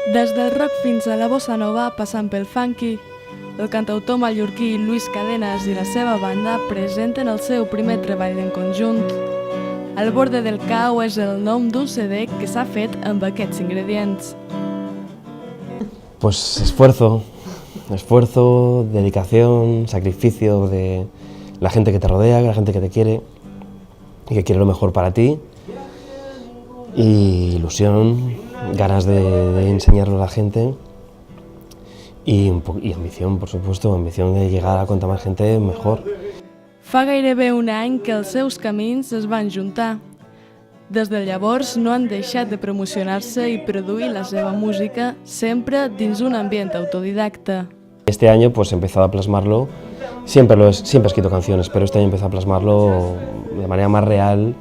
Des del rock fins a la bossa nova, passant pel funky, el cantautor mallorquí Luis Cadenas i la seva banda presenten el seu primer treball en conjunt. Al borde del cau és el nom d'un CD que s'ha fet amb aquests ingredients. Pues esfuerzo, dedicación, sacrificio de la gente que te rodea, la gente que te quiere y que quiere lo mejor para ti, y ilusión, ganas de enseñarlo a la gente y ambición, por supuesto, ambición de llegar a cuanta más gente mejor. Fa gairebé un any que els seus camins es van juntar. Des de llavors no han deixat de promocionar-se i produir la seva música sempre dins un ambient autodidacta. Este año pues he empezado a plasmarlo, siempre he escrito canciones, pero este año he empezado a plasmarlo de manera más real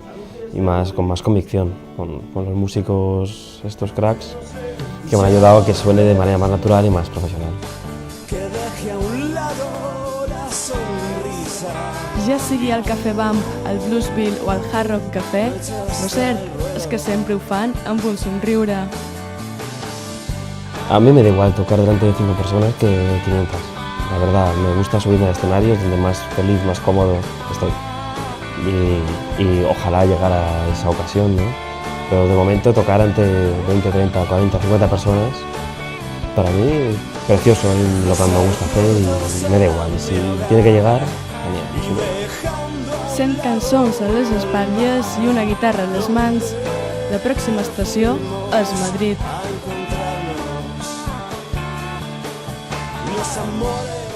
y con más convicción, con los músicos, estos cracks, que me han ayudado a que suene de manera más natural y más profesional. Ja sigui al Cafè Bump, al Bluesville o al Hard Rock Café, lo cert és que sempre ho fan amb un somriure. A mí me da igual tocar delante de 5 personas que 500. La verdad, me gusta subirme a escenarios donde más feliz, más cómodo estoy. Y ojalá llegar a esa ocasión, ¿no? Pero de momento tocar ante 20, 30, 40, 50 personas, para mí precioso, es lo que me gusta hacer y me da igual. Y si tiene que llegar, genial. 100 cançons a les espatlles i una guitarra a les mans, la pròxima estació és Madrid. Los amores